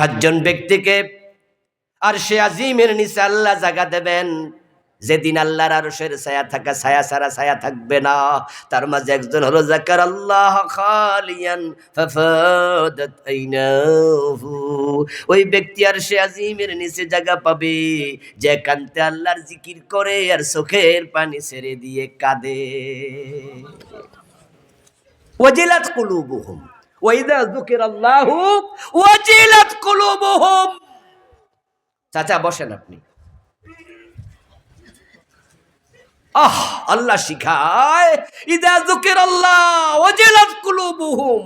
সাতজন ব্যক্তিকে আরশে আজিমের নিচে আল্লাহ জায়গা দেবেন, যেদিন আল্লাহর আরশের ছায়া থাকা ছায়া ছাড়া ছায়া থাকবে না। তার মাঝে একজন হলো যাকারাল্লাহ খালিয়ান ফাফাদাত আইনাহু। ওই ব্যক্তি আরশে আজিমের নিচে জায়গা পাবে যে কান্তে আল্লাহর জিকির করে আর চোখের পানি ছেড়ে দিয়ে কাঁদে। ওয়াজিলাত কুলুবুহুম ওয়া ইযা যুকিরাল্লাহু ওয়াজিলাত কুলুবুহুম। চাচা বসেন আপনি। আল্লাহ শিখায় ইযা যুকিরাল্লাহ ওয়াজিলাত কুলুবুহুম,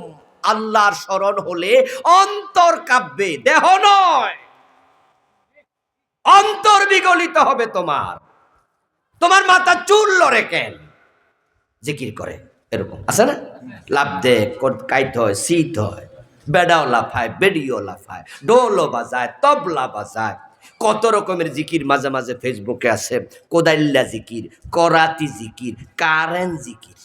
আল্লাহর স্মরণ হলে অন্তর কাঁপবে, দেহ নয়। অন্তর বিগলিত হবে তোমার। তোমার মাথা চুল লড়ে কেন? জিকির করে এরকম আছে না? লাভ দে কাইত হয়, শীত হয়, বেড়াও লাফায়, বেড়িও লাফায়, ঢোলও বাজায়, তবলা বাজায়, কত রকমের জিকির মাঝে মাঝে ফেসবুকে আছে। কোদাইল্লা জিকির, করাতি জিকির, কারেন্ট জিকির,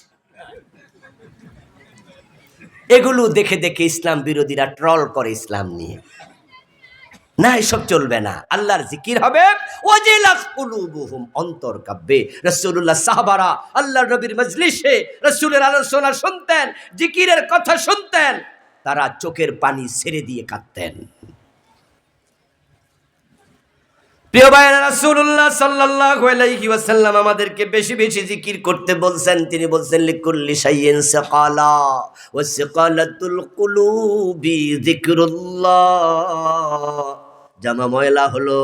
এগুলো দেখে দেখে ইসলাম বিরোধীরা ট্রল করে ইসলাম নিয়ে। না, এসব চলবে না। আল্লাহর জিকির হবে, ওয়াজিলাত কুলুবুহুম, অন্তর কাঁপবে। রাসূলুল্লাহ সাহাবারা আল্লাহর নবীর মজলিসে রাসূলের আলোচনা শুনতেন, জিকিরের কথা শুনতেন, তারা চোখের পানি ছেড়ে দিয়ে কাঁদতেন। প্রিয় ভাইরা, রাসূলুল্লাহ সাল্লাল্লাহু আলাইহি ওয়াসাল্লাম আমাদেরকে বেশি বেশি জিকির করতে বলছেন। তিনি বলছেন লিকুল্লি শাইইন সাকালা ওয়া সাকালাতুল কুলুবি যিকরুল্লাহ। জামা ময়লা হলো,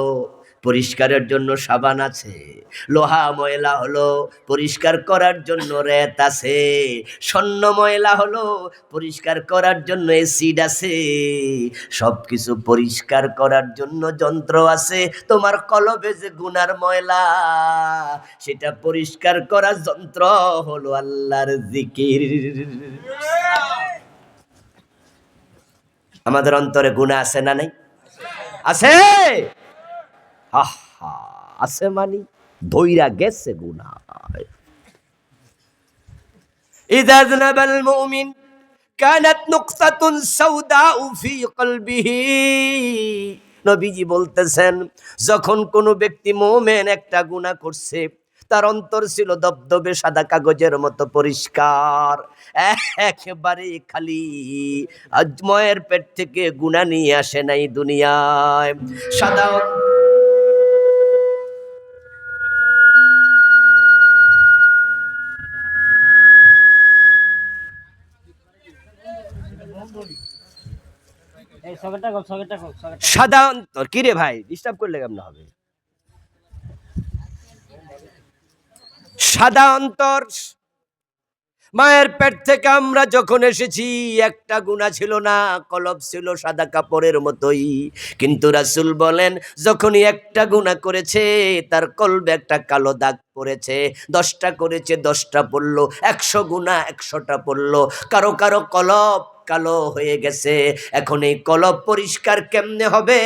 পরিষ্কারের জন্য সাবান আছে। লোহা ময়লা হলো, পরিষ্কার করার জন্য রেত আছে। স্বর্ণ ময়লা হলো, পরিষ্কার করার জন্য অ্যাসিড আছে। সবকিছু পরিষ্কার করার জন্য যন্ত্র আছে। তোমার কলবে যে গুনার ময়লা, সেটা পরিষ্কার করার যন্ত্র হলো আল্লাহর জিকির। আমাদের অন্তরে গুনাহ আছে না নাই? আছে। আছে মানে ধইরা গেছে গুনাহ। ইযা যানাবাল মুমিন কানাত নুকতাতুন সাউদাউ ফি কলবিহি। নবীজি বলতেছেন, যখন কোনো ব্যক্তি মুমিন একটা গুনাহ করছে, তার অন্তর ছিল দবদবে সাদা কাগজের মতো পরিষ্কার, একেবারে খালি। আজময়ের পেট থেকে গুনাহ নিয়ে আসে নাই দুনিয়ায়। সাদা সাদা অন্তর। কিরে ভাই, ডিস্টার্ব করলে কেমন হবে? সাদা অন্তর। মায়ের পেট থেকে আমরা যখন এসেছি, একটা গুনাহ ছিল না, কলব ছিল সাদা কাপড়ের মতোই। কিন্তু রাসূল বলেন, যখনই একটা গুনাহ করেছে, তার কলবে একটা কালো দাগ পড়েছে। 10টা করেছে, 10টা পড়লো, 100 গুনাহ 100টা পড়লো। কারো কারো কলব কালো হয়ে গেছে। এখন এই কলব পরিষ্কার কেমনে হবে?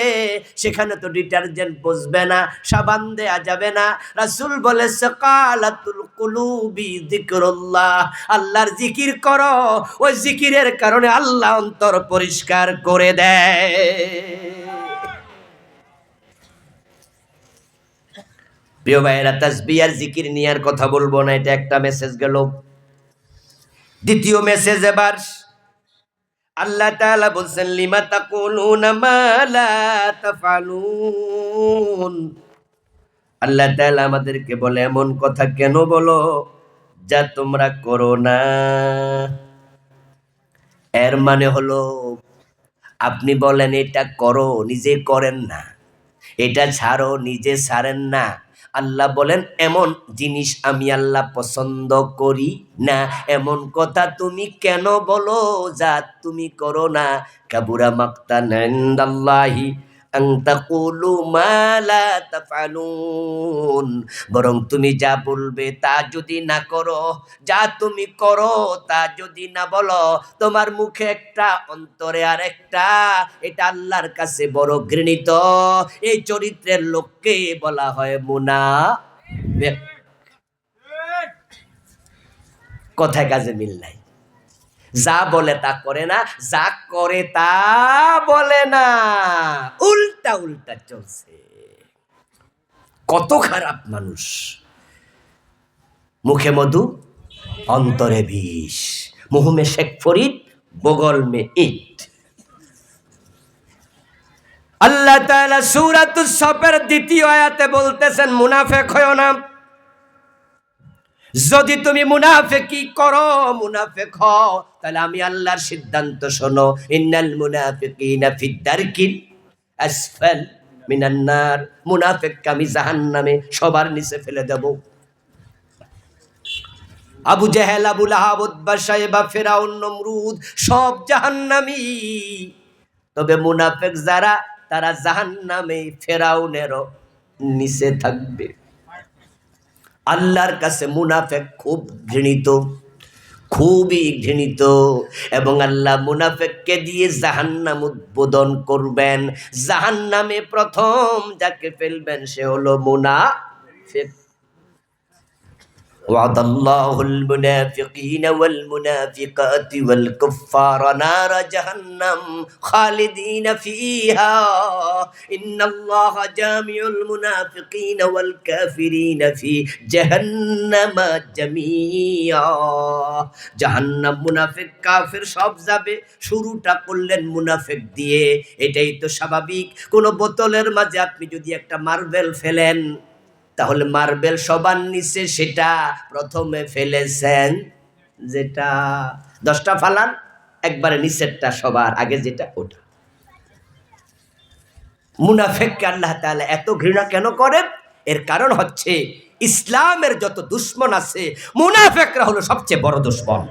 সেখানে তো ডিটারজেন্ট পচবে না, সাবান দেয়া যাবে না। রাসূল বলে সাকালাতুল কুলুবি যিকরুল্লাহ, আল্লাহর জিকির করো। ওই জিকিরের কারণে আল্লাহ অন্তর পরিষ্কার করে দেয়। প্রিয় ভাইয়েরা, তাসবিহ আর জিকির নিয়ে আর কথা বলবো না, এটা একটা মেসেজ গেল। দ্বিতীয় মেসেজ এবার আল্লাহ তাআলা বলছেন, লিমা তাকুলুনা মা লা তাফআলুন। আল্লাহ তাআলা আমাদেরকে বলে, এমন কথা কেন বলো যা তোমরা করো না। এর মানে হলো, আপনি বলেন এটা করো, নিজে করেন না, এটা ছাড়ো, নিজে ছাড়েন না। আল্লাহ বলেন, এমন জিনিস আমি আল্লাহ পছন্দ করি না। এমন কথা তুমি কেন বলো যা তুমি করো না। কাবুরা মাকতান ইনদাল্লাহি আন তাকুলু মা লা তাফআলুন। বরং তুমি যা বলবে তা যদি না করো, যা তুমি করো তা যদি না বলো, তোমার মুখে একটা অন্তরে আর একটা, এটা আল্লাহর কাছে বড় ঘৃণিত। এই চরিত্রের লোককে বলা হয় মুনাফিক। কথায় কাজে মিল নাই। যা বলে তা করে না, যা করে তা বলে না, উল্টা উল্টা চলছে। কত খারাপ মানুষ, মুখে মধু অন্তরে বিষ, মুহ মে শেখ ফরিদ বগল মে ইট। আল্লাহ তাআলা সূরাতুস সাফের দ্বিতীয় আয়াতে বলতেছেন মুনাফিক হয়ো না। যদি তুমি মুনাফিকি করো, মুনাফিক হও, তাহলে আমি আল্লাহর সিদ্ধান্ত শোনো, ইন্নাল মুনাফিকিনা ফিদ দারকিল আসফাল মিনান নার। মুনাফিককে আমি জাহান্নামে সবার নিচে ফেলে দেব। আবু জেহেল, আবু লাহাব, উতবা, শাইবা, ফিরাউন, নমরুদ সব জাহান্নামী। তবে মুনাফিক যারা, তারা জাহান্নামে ফিরাউনেরও নিচে থাকবে। আল্লাহর কাছে মুনাফিক খুব ঘৃণিত, খুবই ঘৃণিত, এবং আল্লাহ মুনাফিককে দিয়ে জাহান্নাম উদ্বোধন করবেন। জাহান্নামে প্রথম যাকে ফেলবেন সে হলো মুনাফিক। وعد الله المنافقين والمنافقات والكفار نار جهنم خالدين فيها إن الله جامع المنافقين والكافرين في جهنم جميعا। জাহান্নাম মুনাফিক কাফের সব যাবে। শুরুটা করলেন মুনাফিক দিয়ে, এটাই তো স্বাভাবিক। কোন বোতলের মাঝে আপনি যদি একটা মার্বেল ফেলেন, তাহলে মার্বেল সবার নিচে সেটা প্রথমে ফেলেছেন যেটা। 10টা ফালান, একবারে নিচেরটা সবার আগে যেটা ওটা। মুনাফিককে আল্লাহ তাআলা এত ঘৃণা কেন করেন? এর কারণ হচ্ছে ইসলামের যত দুশমন আছে, মুনাফিকরা হলো সবচেয়ে বড় দুশমন।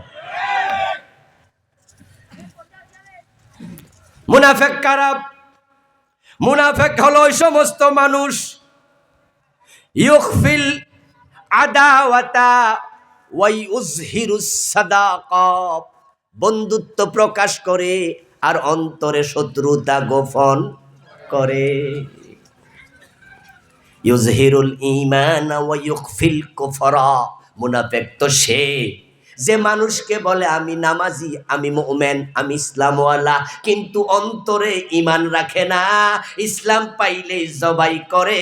মুনাফিক কারা? মুনাফিক হলো ওই সমস্ত মানুষ ইউখফিল আদাওয়াতা ওয়া ইউযহিরুস সাদাকা, বন্ধুত্ব প্রকাশ করে আর অন্তরে শত্রুতা গোপন করে। ইউযহিরুল ঈমান ওয়া ইউখফিল কুফরা। মুনাফিক তো সে যে মানুষকে বলে আমি নামাজি, আমি মুমিন, আমি ইসলামওয়ালা, কিন্তু অন্তরে ঈমান রাখে না। ইসলাম পাইলেই জবাই করে,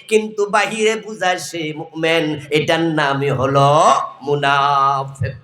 কিন্তু বাহিরে বুঝায় সে মুমিন। এটার নামই হলো মুনাফিক।